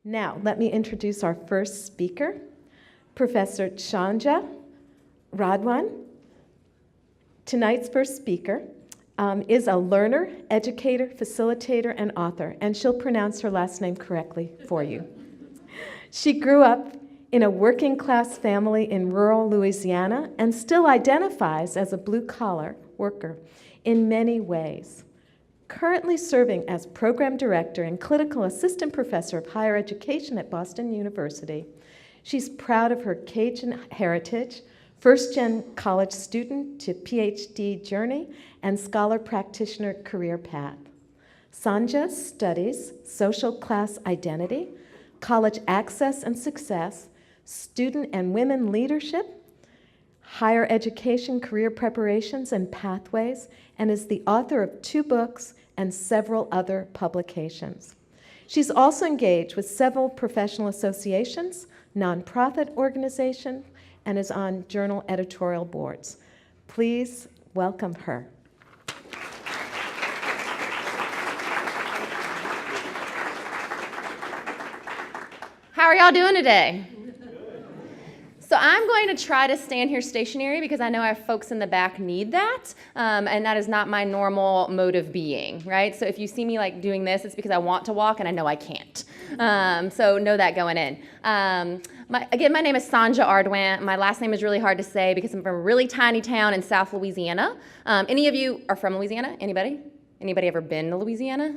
Now, let me introduce our first speaker, Professor Sonja Ardoin. Tonight's first speaker is a learner, educator, facilitator, and author, and she'll pronounce her last name correctly for you. She grew up in a working-class family in rural Louisiana and still identifies as a blue-collar worker in many ways. Currently serving as program director and clinical assistant professor of higher education at Boston University, she's proud of her Cajun heritage, first-gen college student to PhD journey, and scholar practitioner career path. Sonja studies social class identity, college access and success, student and women leadership, higher education career preparations and pathways, and is the author of 2 books and several other publications. She's also engaged with several professional associations, nonprofit organizations, and is on journal editorial boards. Please welcome her. How are y'all doing today? So I'm going to try to stand here stationary because I know our folks in the back need that, and that is not my normal mode of being, right? So if you see me like doing this, it's because I want to walk and I know I can't. So know that going in. Again, my name is Sonja Ardoin. My last name is really hard to say because I'm from a really tiny town in South Louisiana. Any of you are from Louisiana? Anybody? Anybody ever been to Louisiana?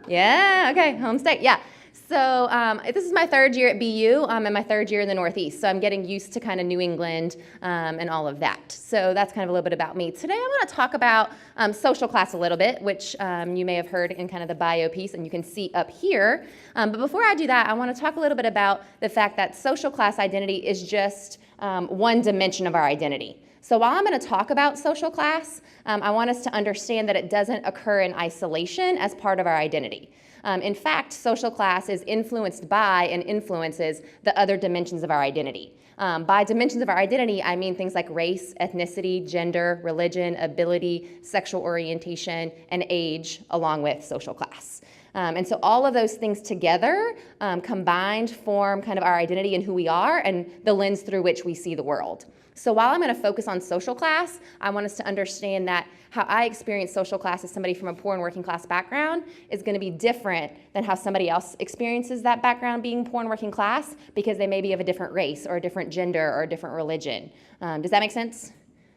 Yeah, okay, home state, yeah. So this is my 3rd year at BU and my 3rd year in the Northeast, so I'm getting used to kind of New England and all of that. So that's kind of a little bit about me. Today I want to talk about social class a little bit, which you may have heard in kind of the bio piece, and you can see up here. But before I do that, I want to talk a little bit about the fact that social class identity is just one dimension of our identity. So while I'm going to talk about social class, I want us to understand that it doesn't occur in isolation as part of our identity. In fact, social class is influenced by and influences the other dimensions of our identity. By dimensions of our identity, I mean things like race, ethnicity, gender, religion, ability, sexual orientation, and age, along with social class. And so all of those things together combined form kind of our identity and who we are and the lens through which we see the world. So while I'm going to focus on social class, I want us to understand that how I experience social class as somebody from a poor and working class background is going to be different than how somebody else experiences that background being poor and working class because they may be of a different race or a different gender or a different religion. Does that make sense?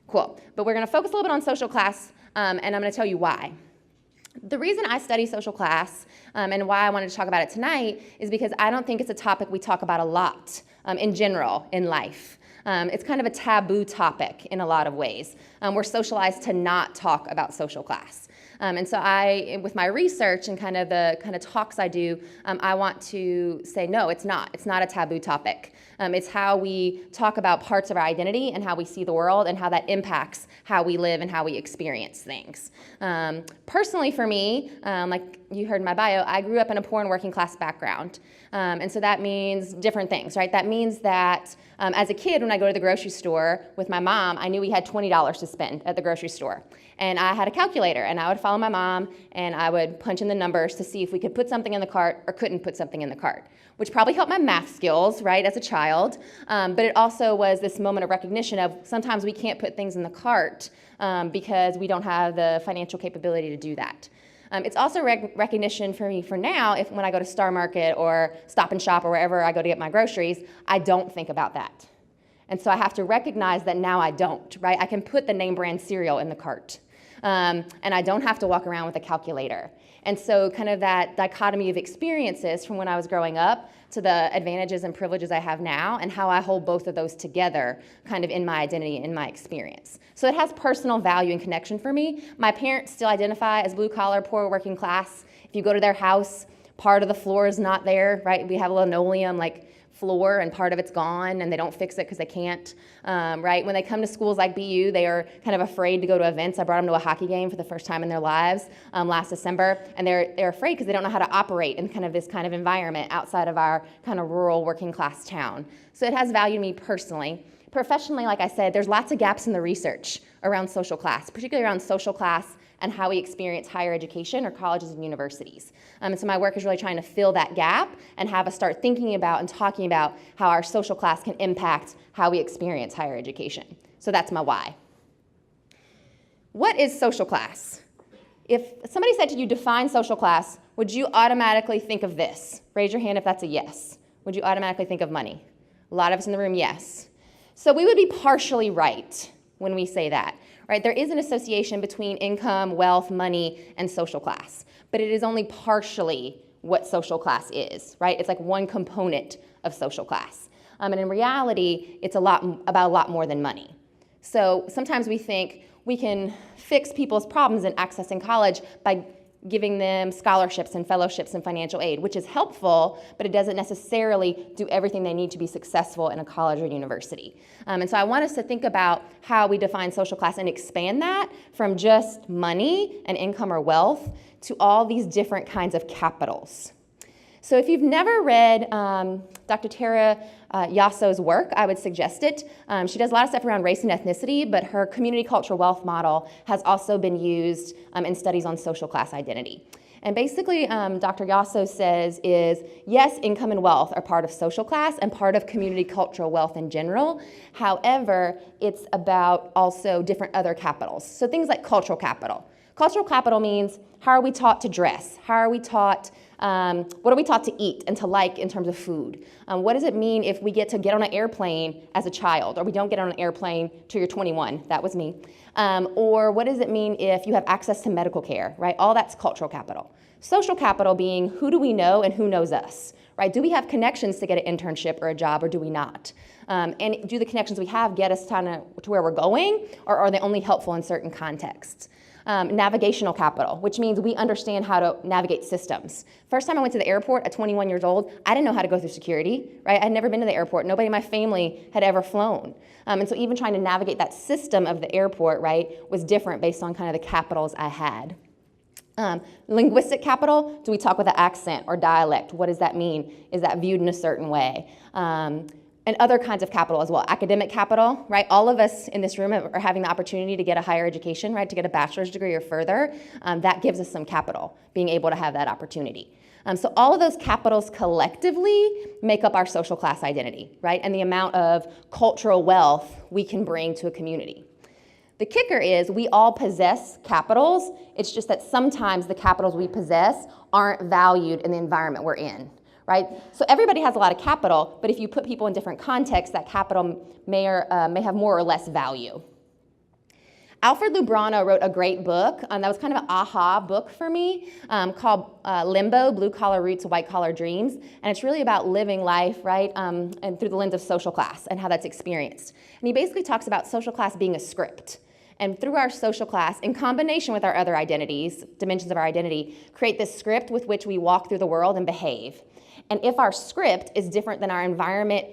Cool. But we're going to focus a little bit on social class, and I'm going to tell you why. The reason I study social class and why I wanted to talk about it tonight is because I don't think it's a topic we talk about a lot in general in life. It's kind of a taboo topic in a lot of ways. We're socialized to not talk about social class. And so with my research and kind of the talks I do, I want to say, no, it's not. It's not a taboo topic. It's how we talk about parts of our identity and how we see the world and how that impacts how we live and how we experience things. Personally for me, like you heard in my bio, I grew up in a poor and working class background. And so that means different things, right? That means that as a kid, when I go to the grocery store with my mom, I knew we had $20 to spend at the grocery store. And I had a calculator, and I would follow my mom, and I would punch in the numbers to see if we could put something in the cart or couldn't put something in the cart, which probably helped my math skills, right, as a child. But it also was this moment of recognition of sometimes we can't put things in the cart because we don't have the financial capability to do that. It's also recognition for me for now, when I go to Star Market or Stop and Shop or wherever I go to get my groceries, I don't think about that. And so I have to recognize that now I don't, right? I can put the name brand cereal in the cart. And I don't have to walk around with a calculator. And so kind of that dichotomy of experiences from when I was growing up to the advantages and privileges I have now and how I hold both of those together kind of in my identity and in my experience. So it has personal value and connection for me. My parents still identify as blue collar, poor working class. If you go to their house, part of the floor is not there, right? We have a linoleum like floor and part of it's gone and they don't fix it because they can't, right? When they come to schools like BU, they are kind of afraid to go to events. I brought them to a hockey game for the first time in their lives last December, and they're afraid because they don't know how to operate in kind of this kind of environment outside of our kind of rural working class town. So it has value to me personally. Professionally, like I said, there's lots of gaps in the research around social class, particularly around social class and how we experience higher education or colleges and universities. And so my work is really trying to fill that gap and have us start thinking about and talking about how our social class can impact how we experience higher education. So that's my why. What is social class? If somebody said to you, define social class, would you automatically think of this? Raise your hand if that's a yes. Would you automatically think of money? A lot of us in the room, yes. So we would be partially right when we say that, right? There is an association between income, wealth, money, and social class, but it is only partially what social class is, right? It's like one component of social class. And in reality, it's about a lot more than money. So sometimes we think we can fix people's problems in accessing college by giving them scholarships and fellowships and financial aid, which is helpful, but it doesn't necessarily do everything they need to be successful in a college or university. And so I want us to think about how we define social class and expand that from just money and income or wealth to all these different kinds of capitals. So if you've never read Dr. Tara Yasso's work, I would suggest it. She does a lot of stuff around race and ethnicity, but her community cultural wealth model has also been used in studies on social class identity. And basically, Dr. Yasso says is, yes, income and wealth are part of social class and part of community cultural wealth in general. However, it's about also different other capitals. So things like cultural capital. Cultural capital means, how are we taught to dress? How are we taught what are we taught to eat and to like in terms of food? What does it mean if we get to get on an airplane as a child, or we don't get on an airplane till you're 21? That was me. Or what does it mean if you have access to medical care, right? All that's cultural capital. Social capital being, who do we know and who knows us, right? Do we have connections to get an internship or a job, or do we not? And do the connections we have get us to where we're going, or are they only helpful in certain contexts? Navigational capital, which means we understand how to navigate systems. First time I went to the airport at 21 years old, I didn't know how to go through security, right? I had never been to the airport. Nobody in my family had ever flown. And so even trying to navigate that system of the airport, right, was different based on kind of the capitals I had. Linguistic capital, do we talk with an accent or dialect? What does that mean? Is that viewed in a certain way? And other kinds of capital as well. Academic capital, right? All of us in this room are having the opportunity to get a higher education, right? To get a bachelor's degree or further. That gives us some capital, being able to have that opportunity. So all of those capitals collectively make up our social class identity, right? And the amount of cultural wealth we can bring to a community. The kicker is we all possess capitals. It's just that sometimes the capitals we possess aren't valued in the environment we're in. Right? So everybody has a lot of capital, but if you put people in different contexts, that capital may have more or less value. Alfred Lubrano wrote a great book that was kind of an aha book for me called Limbo, Blue Collar Roots, White Collar Dreams. And it's really about living life, right, and through the lens of social class and how that's experienced. And he basically talks about social class being a script. And through our social class, in combination with our other identities, dimensions of our identity, create this script with which we walk through the world and behave. And if our script is different than our environment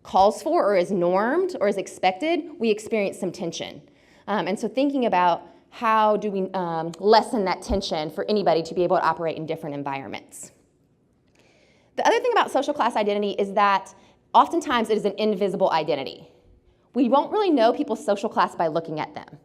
calls for or is normed or is expected, we experience some tension. And so thinking about how do we lessen that tension for anybody to be able to operate in different environments. The other thing about social class identity is that oftentimes it is an invisible identity. We won't really know people's social class by looking at them,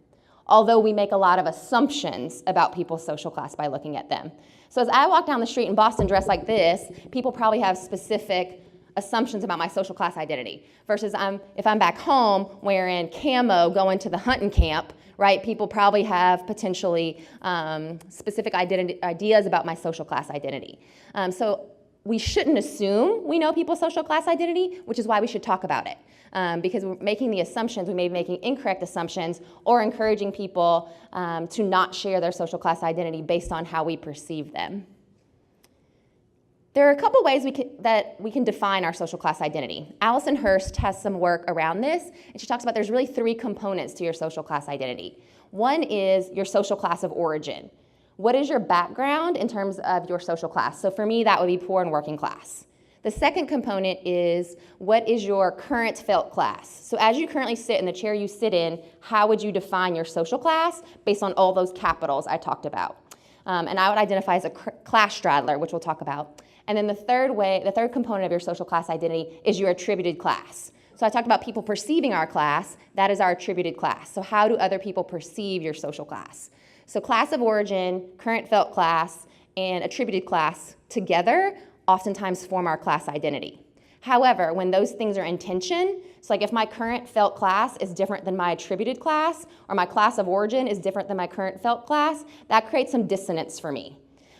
although we make a lot of assumptions about people's social class by looking at them. So as I walk down the street in Boston dressed like this, people probably have specific assumptions about my social class identity. Versus if I'm back home wearing camo going to the hunting camp, right, people probably have potentially specific ideas about my social class identity. So we shouldn't assume we know people's social class identity, which is why we should talk about it. Because we're making the assumptions, we may be making incorrect assumptions or encouraging people to not share their social class identity based on how we perceive them. There are a couple ways that we can define our social class identity. Allison Hurst has some work around this, and she talks about there's really 3 components to your social class identity. One is your social class of origin. What is your background in terms of your social class? So for me, that would be poor and working class. The second component is, what is your current felt class? So as you currently sit in the chair you sit in, how would you define your social class based on all those capitals I talked about? And I would identify as a class straddler, which we'll talk about. And then the third component of your social class identity is your attributed class. So I talked about people perceiving our class. That is our attributed class. So how do other people perceive your social class? So class of origin, current felt class, and attributed class together oftentimes form our class identity. However, when those things are in tension, so like if my current felt class is different than my attributed class, or my class of origin is different than my current felt class, that creates some dissonance for me.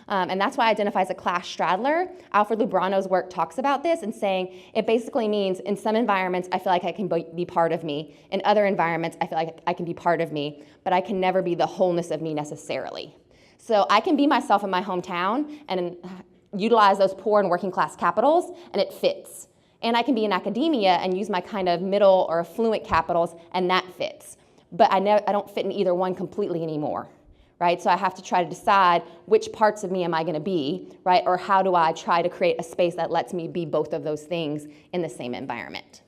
And that's why I identify as a class straddler. Alfred Lubrano's work talks about this and saying it basically means in some environments I feel like I can be part of me. In other environments I feel like I can be part of me, but I can never be the wholeness of me necessarily. So I can be myself in my hometown and utilize those poor and working class capitals, and it fits. And I can be in academia and use my kind of middle or affluent capitals, and that fits. But I don't fit in either one completely anymore. Right? So I have to try to decide which parts of me am I going to be, right? Or how do I try to create a space that lets me be both of those things in the same environment.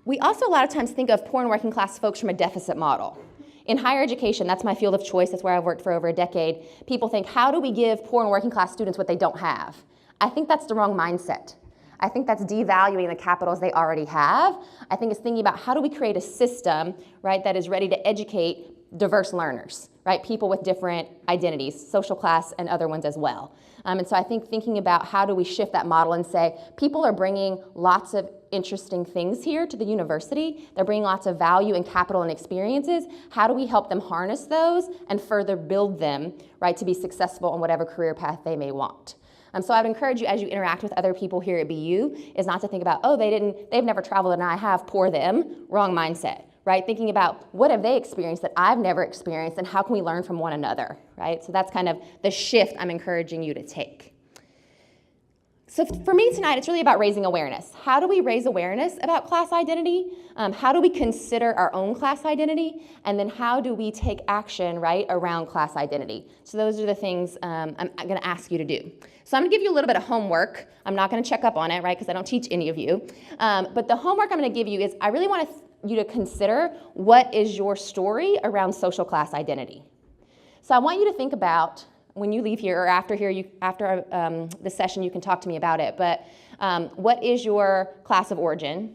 We also a lot of times think of poor and working class folks from a deficit model. In higher education, that's my field of choice, that's where I've worked for over a decade, people think, how do we give poor and working class students what they don't have? I think that's the wrong mindset. I think that's devaluing the capitals they already have. I think it's thinking about how do we create a system, right, that is ready to educate diverse learners, right? People with different identities, social class and other ones as well. And so I think thinking about how do we shift that model and say, people are bringing lots of interesting things here to the university. They're bringing lots of value and capital and experiences. How do we help them harness those and further build them, right, to be successful in whatever career path they may want? So I would encourage you as you interact with other people here at BU is not to think about, oh, they've never traveled and I have, poor them. Wrong mindset. Right? Thinking about what have they experienced that I've never experienced and how can we learn from one another, right? So that's kind of the shift I'm encouraging you to take. So for me tonight, it's really about raising awareness. How do we raise awareness about class identity? How do we consider our own class identity? And then how do we take action, right, around class identity? So those are the things I'm going to ask you to do. So I'm going to give you a little bit of homework. I'm not going to check up on it, right, because I don't teach any of you. But the homework I'm going to give you is I really want you to consider what is your story around social class identity. So I want you to think about when you leave here or after the session, you can talk to me about it, but what is your class of origin?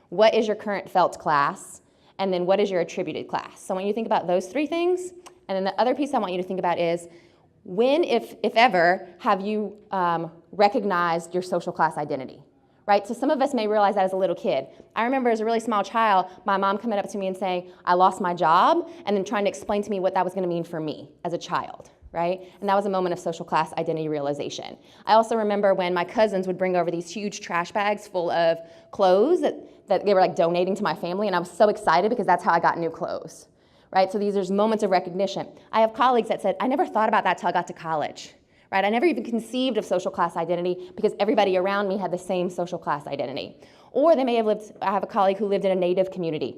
What is your current felt class? And then what is your attributed class? So I want you to think about those three things. And then the other piece I want you to think about is when, if ever, have you recognized your social class identity? Right? So some of us may realize that as a little kid. I remember as a really small child, my mom coming up to me and saying, I lost my job, and then trying to explain to me what that was going to mean for me as a child. Right? And that was a moment of social class identity realization. I also remember when my cousins would bring over these huge trash bags full of clothes that they were like donating to my family, and I was so excited because that's how I got new clothes. Right? So there's moments of recognition. I have colleagues that said, I never thought about that till I got to college. Right? I never even conceived of social class identity because everybody around me had the same social class identity. Or they may have I have a colleague who lived in a Native community.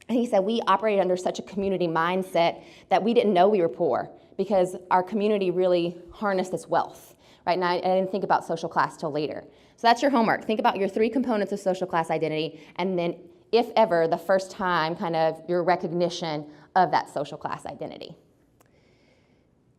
And he said, we operated under such a community mindset that we didn't know we were poor because our community really harnessed this wealth. Right? And I didn't think about social class till later. So that's your homework. Think about your three components of social class identity, and then, if ever, the first time, kind of your recognition of that social class identity.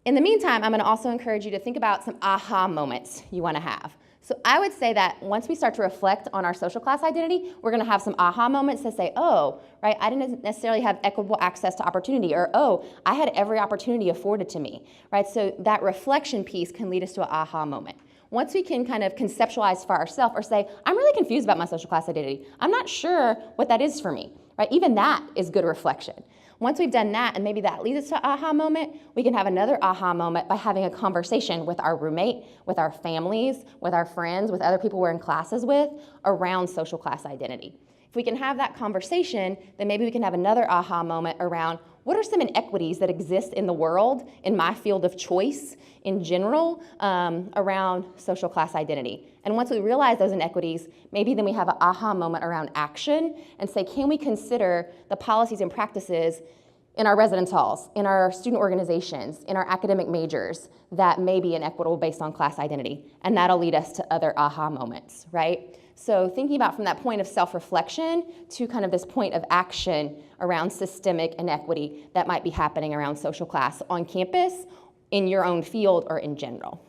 In the meantime, I'm going to also encourage you to think about some aha moments you want to have. So I would say that once we start to reflect on our social class identity, we're going to have some aha moments to say, oh, right, I didn't necessarily have equitable access to opportunity, or oh, I had every opportunity afforded to me, right? So that reflection piece can lead us to an aha moment. Once we can kind of conceptualize for ourselves or say, I'm really confused about my social class identity. I'm not sure what that is for me, right? Even that is good reflection. Once we've done that, and maybe that leads us to an aha moment, we can have another aha moment by having a conversation with our roommate, with our families, with our friends, with other people we're in classes with around social class identity. If we can have that conversation, then maybe we can have another aha moment around what are some inequities that exist in the world, in my field of choice in general, around social class identity. And once we realize those inequities, maybe then we have an aha moment around action and say, can we consider the policies and practices in our residence halls, in our student organizations, in our academic majors that may be inequitable based on class identity? And that'll lead us to other aha moments, right? So thinking about from that point of self-reflection to kind of this point of action around systemic inequity that might be happening around social class on campus, in your own field, or in general.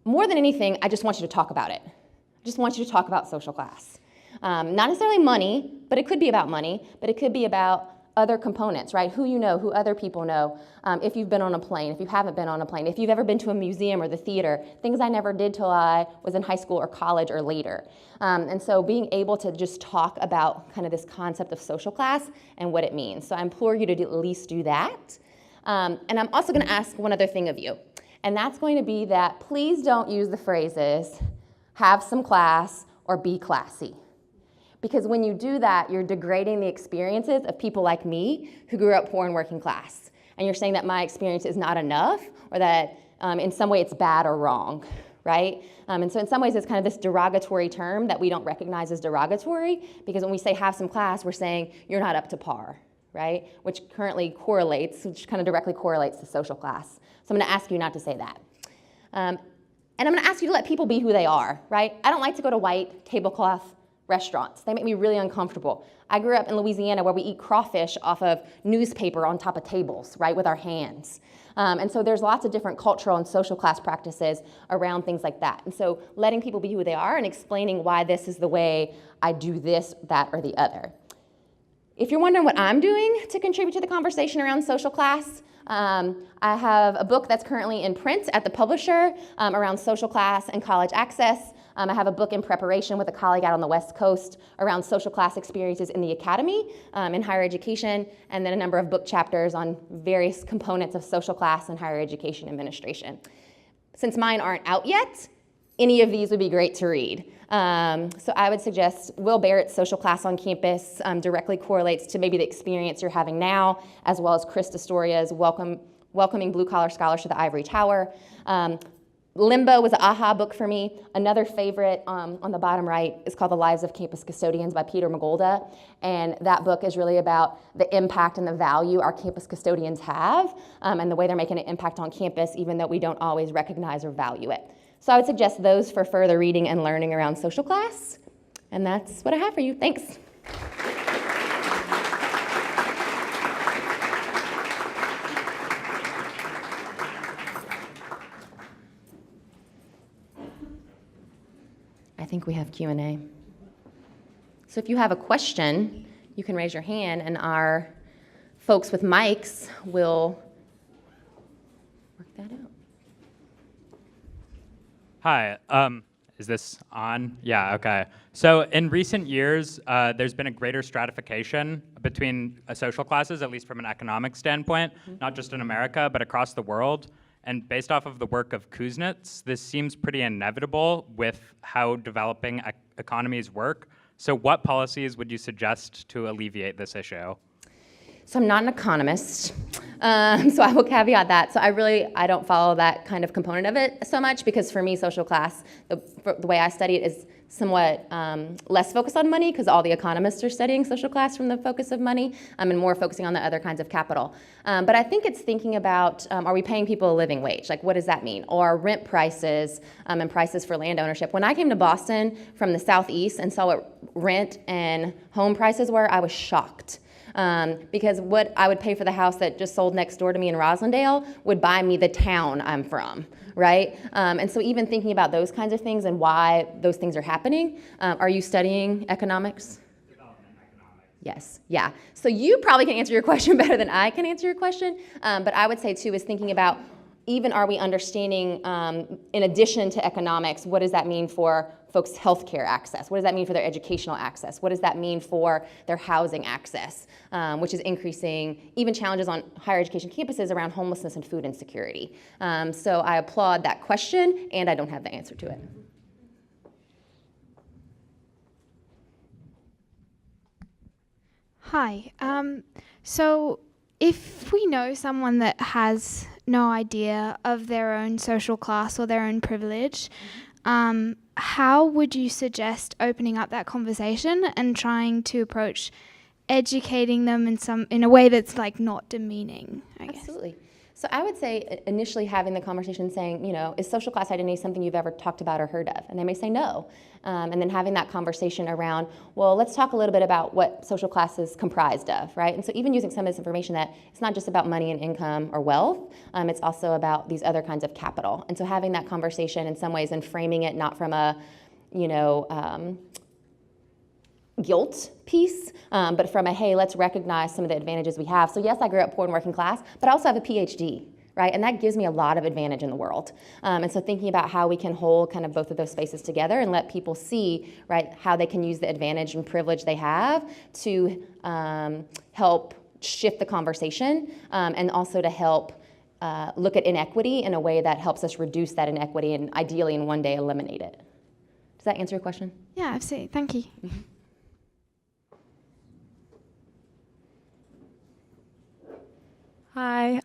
More than anything, I just want you to talk about it. I just want you to talk about social class. Not necessarily money, but it could be about money, but it could be about other components, right? Who you know, who other people know, if you've been on a plane, if you haven't been on a plane, if you've ever been to a museum or the theater, things I never did till I was in high school or college or later. And so being able to just talk about kind of this concept of social class and what it means. So I implore you to at least do that. And I'm also going to ask one other thing of you, and that's going to be that please don't use the phrases have some class or be classy. Because when you do that, you're degrading the experiences of people like me who grew up poor and working class. And you're saying that my experience is not enough, or that in some way it's bad or wrong, right? And so in some ways it's kind of this derogatory term that we don't recognize as derogatory, because when we say have some class, we're saying you're not up to par, right? Which kind of directly correlates to social class. So I'm gonna ask you not to say that. And I'm gonna ask you to let people be who they are, right? I don't like to go to white tablecloth restaurants. They make me really uncomfortable. I grew up in Louisiana where we eat crawfish off of newspaper on top of tables, right, with our hands. And so there's lots of different cultural and social class practices around things like that. And so letting people be who they are and explaining why this is the way I do this, that, or the other. If you're wondering what I'm doing to contribute to the conversation around social class, I have a book that's currently in print at the publisher around social class and college access. I have a book in preparation with a colleague out on the West Coast around social class experiences in the academy, in higher education, and then a number of book chapters on various components of social class and higher education administration. Since mine aren't out yet, any of these would be great to read. So I would suggest Will Barrett's Social Class on Campus directly correlates to maybe the experience you're having now, as well as Chris Destoria's Welcoming Blue Collar Scholars to the Ivory Tower. Limbo was an aha book for me. Another favorite on the bottom right is called The Lives of Campus Custodians by Peter Magolda. And that book is really about the impact and the value our campus custodians have and the way they're making an impact on campus, even though we don't always recognize or value it. So I would suggest those for further reading and learning around social class. And that's what I have for you. Thanks. I think we have Q&A. So if you have a question, you can raise your hand, and our folks with mics will work that out. Hi, is this on? Yeah, okay. So in recent years, there's been a greater stratification between social classes, at least from an economic standpoint, not just in America, but across the world. And based off of the work of Kuznets, this seems pretty inevitable with how developing economies work. So what policies would you suggest to alleviate this issue? So I'm not an economist, so I will caveat that. So I don't follow that kind of component of it so much, because for me, social class, the way I study it is somewhat less focused on money, because all the economists are studying social class from the focus of money, and more focusing on the other kinds of capital. But I think it's thinking about, are we paying people a living wage? Like, what does that mean? Or rent prices and prices for land ownership. When I came to Boston from the Southeast and saw what rent and home prices were, I was shocked. Because what I would pay for the house that just sold next door to me in Roslindale would buy me the town I'm from, right? And so even thinking about those kinds of things and why those things are happening. Are you studying economics? Development economics. Yes, yeah. So you probably can answer your question better than I can answer your question. But I would say too is thinking about, even are we understanding, in addition to economics, what does that mean for folks' healthcare access? What does that mean for their educational access? What does that mean for their housing access, which is increasing even challenges on higher education campuses around homelessness and food insecurity. So I applaud that question, and I don't have the answer to it. Hi. So if we know someone that has no idea of their own social class or their own privilege, how would you suggest opening up that conversation and trying to approach educating them in a way that's like not demeaning, I guess? Absolutely. So I would say initially having the conversation saying, is social class identity something you've ever talked about or heard of? And they may say no. And then having that conversation around, well, let's talk a little bit about what social class is comprised of, right? And so even using some of this information that it's not just about money and income or wealth, it's also about these other kinds of capital. And so having that conversation in some ways and framing it not from a, guilt piece, but from a, hey, let's recognize some of the advantages we have. So yes, I grew up poor and working class, but I also have a PhD, right? And that gives me a lot of advantage in the world. And so thinking about how we can hold kind of both of those spaces together and let people see, right, how they can use the advantage and privilege they have to help shift the conversation, and also to help look at inequity in a way that helps us reduce that inequity and ideally in one day eliminate it. Does that answer your question? Yeah, absolutely. Thank you. Mm-hmm. Hi.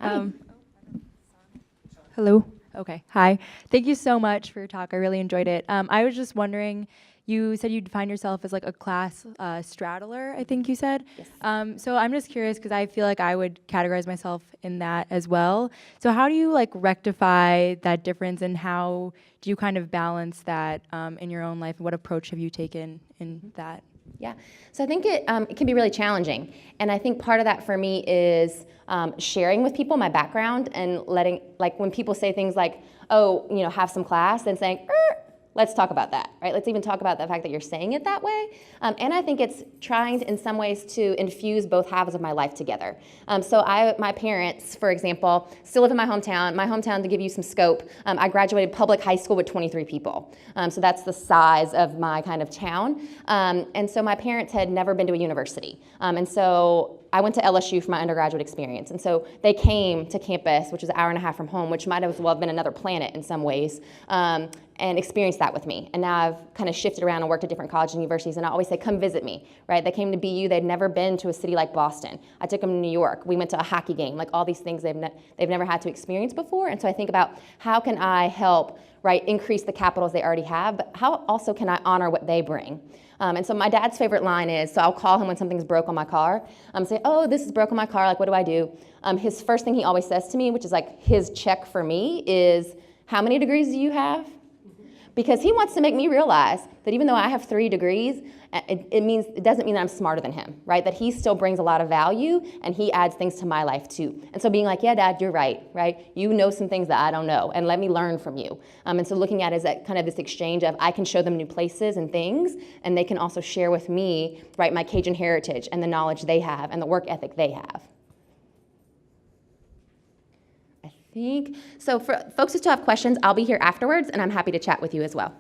Hello. Okay. Hi. Thank you so much for your talk. I really enjoyed it. I was just wondering, you said you define yourself as like a class straddler, I think you said. Yes. So I'm just curious because I feel like I would categorize myself in that as well. So how do you like rectify that difference, and how do you kind of balance that in your own life? What approach have you taken in that? Yeah, so I think it can be really challenging. And I think part of that for me is sharing with people my background and letting, like when people say things like, oh, you know, have some class, and saying, let's talk about that, right? Let's even talk about the fact that you're saying it that way. And I think it's trying to, in some ways, to infuse both halves of my life together. So my parents, for example, still live in my hometown. My hometown, to give you some scope, I graduated public high school with 23 people. So that's the size of my kind of town. And so my parents had never been to a university. And so I went to LSU for my undergraduate experience. And so they came to campus, which is an hour and a half from home, which might as well have been another planet in some ways, and experienced that with me. And now I've kind of shifted around and worked at different colleges and universities, and I always say, come visit me, right? They came to BU, they'd never been to a city like Boston. I took them to New York. We went to a hockey game, like all these things they've never had to experience before. And so I think about how can I help, right, increase the capitals they already have, but how also can I honor what they bring? And so my dad's favorite line is, so I'll call him when something's broke on my car, say, oh, this is broke on my car, like what do I do? His first thing he always says to me, which is like his check for me, is, how many degrees do you have? Because he wants to make me realize that even though I have 3 degrees, it doesn't mean that I'm smarter than him, right? That he still brings a lot of value, and he adds things to my life too. And so being like, yeah, Dad, you're right? You know some things that I don't know, and let me learn from you. And so looking at it as that kind of this exchange of, I can show them new places and things, and they can also share with me, right, my Cajun heritage and the knowledge they have and the work ethic they have. So for folks who still have questions, I'll be here afterwards, and I'm happy to chat with you as well.